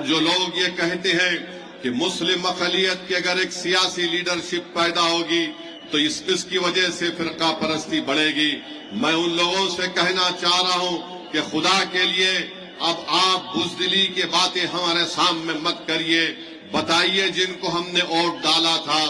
جو لوگ یہ کہتے ہیں کہ مسلم اقلیت کی اگر ایک سیاسی لیڈرشپ پیدا ہوگی تو اس کی وجہ سے فرقہ پرستی بڑھے گی، میں ان لوگوں سے کہنا چاہ رہا ہوں کہ خدا کے لیے اب آپ بزدلی کی باتیں ہمارے سامنے مت کریے۔ بتائیے جن کو ہم نے ووٹ ڈالا تھا،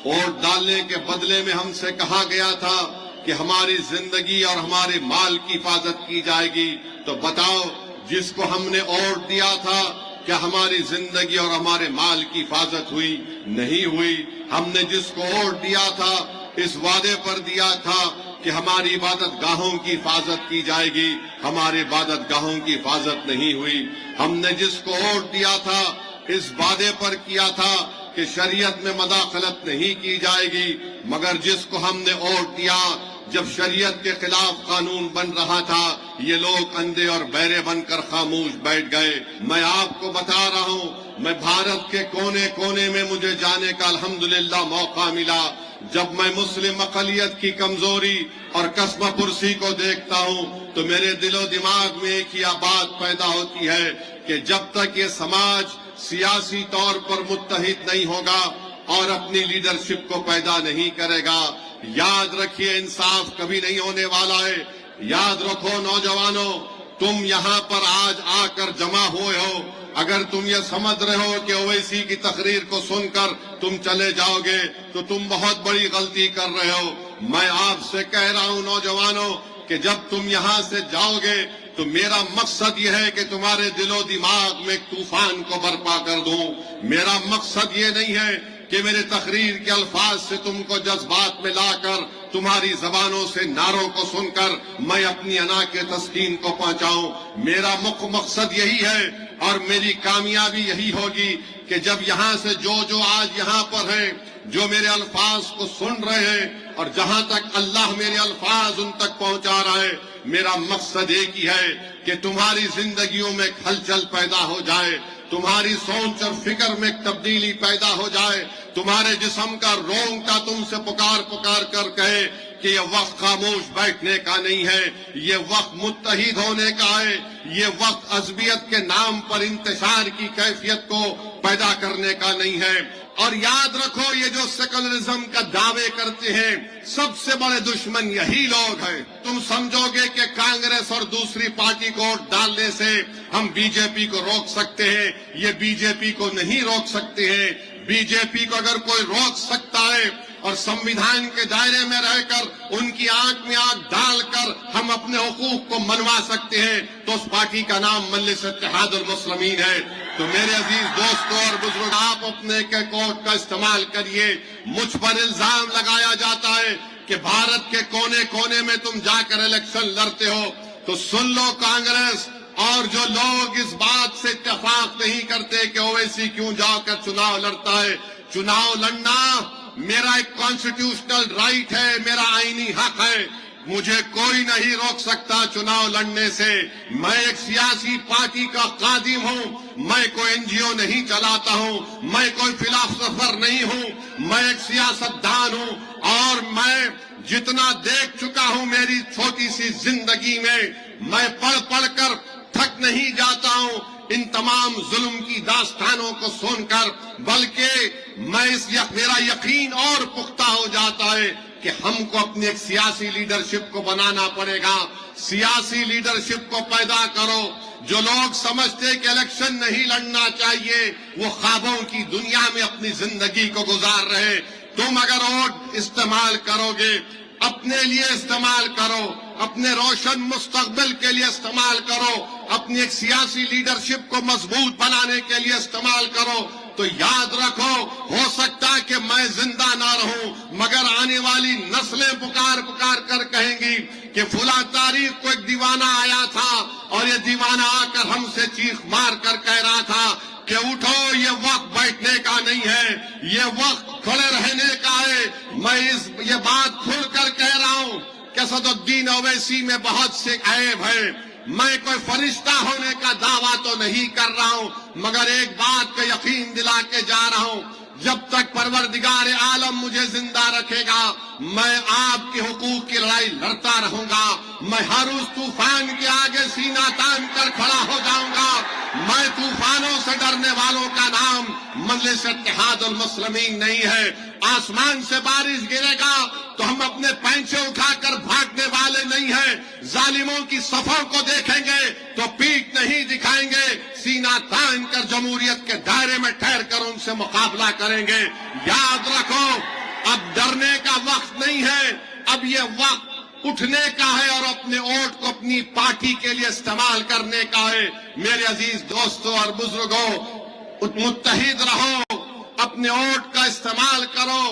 ووٹ ڈالنے کے بدلے میں ہم سے کہا گیا تھا کہ ہماری زندگی اور ہمارے مال کی حفاظت کی جائے گی، تو بتاؤ جس کو ہم نے ووٹ دیا تھا کیا ہماری زندگی اور ہمارے مال کی حفاظت ہوئی؟ نہیں ہوئی۔ ہم نے جس کو ووٹ دیا تھا اس وعدے پر دیا تھا کہ ہماری عبادت گاہوں کی حفاظت کی جائے گی، ہماری عبادت گاہوں کی حفاظت نہیں ہوئی۔ ہم نے جس کو ووٹ دیا تھا اس وعدے پر کیا تھا کہ شریعت میں مداخلت نہیں کی جائے گی، مگر جس کو ہم نے ووٹ دیا جب شریعت کے خلاف قانون بن رہا تھا یہ لوگ اندھے اور بہرے بن کر خاموش بیٹھ گئے۔ میں آپ کو بتا رہا ہوں، میں بھارت کے کونے کونے میں مجھے جانے کا الحمدللہ موقع ملا، جب میں مسلم اقلیت کی کمزوری اور کسمہ پرسی کو دیکھتا ہوں تو میرے دل و دماغ میں ایک ہی بات پیدا ہوتی ہے کہ جب تک یہ سماج سیاسی طور پر متحد نہیں ہوگا اور اپنی لیڈرشپ کو پیدا نہیں کرے گا، یاد رکھیے انصاف کبھی نہیں ہونے والا ہے۔ یاد رکھو نوجوانوں، تم یہاں پر آج آ کر جمع ہوئے ہو، اگر تم یہ سمجھ رہے ہو کہ اویسی کی تقریر کو سن کر تم چلے جاؤ گے تو تم بہت بڑی غلطی کر رہے ہو۔ میں آپ سے کہہ رہا ہوں نوجوانوں کہ جب تم یہاں سے جاؤ گے تو میرا مقصد یہ ہے کہ تمہارے دل و دماغ میں ایک طوفان کو برپا کر دوں۔ میرا مقصد یہ نہیں ہے کہ میرے تقریر کے الفاظ سے تم کو جذبات میں لا کر تمہاری زبانوں سے نعروں کو سن کر میں اپنی انا کے تسکین کو پہنچاؤں۔ میرا مقصد یہی ہے اور میری کامیابی یہی ہوگی کہ جب یہاں سے جو آج یہاں پر ہیں، جو میرے الفاظ کو سن رہے ہیں اور جہاں تک اللہ میرے الفاظ ان تک پہنچا رہا ہے، میرا مقصد ایک ہی ہے کہ تمہاری زندگیوں میں ہلچل پیدا ہو جائے، تمہاری سوچ اور فکر میں تبدیلی پیدا ہو جائے، تمہارے جسم کا رونگٹا تم سے پکار کر کہے کہ یہ وقت خاموش بیٹھنے کا نہیں ہے، یہ وقت متحد ہونے کا ہے، یہ وقت عصبیت کے نام پر انتشار کی کیفیت کو پیدا کرنے کا نہیں ہے۔ اور یاد رکھو یہ جو سیکولرزم کا دعوے کرتے ہیں سب سے بڑے دشمن یہی لوگ ہیں۔ تم سمجھو گے کہ کانگریس اور دوسری پارٹی کو ووٹ ڈالنے سے ہم بی جے پی کو روک سکتے ہیں، یہ بی جے پی کو نہیں روک سکتے ہیں۔ بی جے پی کو اگر کوئی روک سکتا ہے اور سمویدھان کے دائرے میں رہ کر ان کی آنکھ میں آنکھ ڈال کر ہم اپنے حقوق کو منوا سکتے ہیں تو اس پارٹی کا نام مجلس اتحاد المسلمین ہے۔ تو میرے عزیز دوستوں اور بزرگ، آپ اپنے کے کوٹ کا استعمال کریے۔ مجھ پر الزام لگایا جاتا ہے کہ بھارت کے کونے کونے میں تم جا کر الیکشن لڑتے ہو، تو سن لو کانگریس اور جو لوگ اس بات سے اتفاق نہیں کرتے کہ اویسی کیوں جا کر چناؤ لڑتا ہے، چناؤ لڑنا میرا ایک کانسٹیٹیوشنل رائٹ ہے، میرا آئینی حق ہے، مجھے کوئی نہیں روک سکتا چناؤ لڑنے سے۔ میں ایک سیاسی پارٹی کا خادم ہوں، میں کوئی این جی او نہیں چلاتا ہوں، میں کوئی فلسفر نہیں ہوں، میں ایک سیاست دان ہوں، اور میں جتنا دیکھ چکا ہوں میری چھوٹی سی زندگی میں پڑھ کر تھک نہیں جاتا ہوں ان تمام ظلم کی داستانوں کو سن کر، بلکہ میرا یقین اور پختہ ہو جاتا ہے کہ ہم کو اپنی ایک سیاسی لیڈرشپ کو بنانا پڑے گا۔ سیاسی لیڈرشپ کو پیدا کرو۔ جو لوگ سمجھتے کہ الیکشن نہیں لڑنا چاہیے وہ خوابوں کی دنیا میں اپنی زندگی کو گزار رہے۔ تم اگر ووٹ استعمال کرو گے، اپنے لیے استعمال کرو، اپنے روشن مستقبل کے لیے استعمال کرو، اپنی ایک سیاسی لیڈرشپ کو مضبوط بنانے کے لیے استعمال کرو، تو یاد رکھو ہو سکتا ہے کہ میں زندہ نہ رہوں مگر آنے والی نسلیں پکار کر کہیں گی کہ فلاں تاریخ کو ایک دیوانہ آیا تھا اور یہ دیوانہ آ کر ہم سے چیخ مار کر کہہ رہا تھا کہ اٹھو، یہ وقت بیٹھنے کا نہیں ہے، یہ وقت کھڑے رہنے کا ہے۔ میں یہ بات کھل کر کہہ رہا ہوں کہ اسد الدین اویسی میں بہت سے عیب ہیں، میں کوئی فرشتہ ہونے کا دعویٰ تو نہیں کر رہا ہوں، مگر ایک بات کا یقین دلا کے جا رہا ہوں جب تک پروردگار عالم مجھے زندہ رکھے گا میں آپ کے حقوق کی لڑائی لڑتا رہوں گا. میں ہر اس طوفان کے آگے سینہ تان کر کھڑا ہو جاؤں گا. میں طوفانوں سے ڈرنے والوں کا نام مجلس اتحاد المسلمین نہیں ہے. آسمان سے بارش گرے گا تو ہم اپنے پینچے اٹھا کر بھاگنے والے نہیں ہیں. ظالموں کی صفوں کو دیکھیں گے تو پیٹھ نہیں دکھائیں گے. سینہ تان کر جمہوریت کے دائرے میں ٹھہر کر ان سے مقابلہ کریں گے. یاد رکھو اب ڈرنے کا وقت نہیں ہے. اب یہ وقت اٹھنے کا ہے اور اپنے ووٹ کو اپنی پارٹی کے لیے استعمال کرنے کا ہے. میرے عزیز دوستوں اور بزرگوں، متحد رہو، اپنے ووٹ کا استعمال کرو.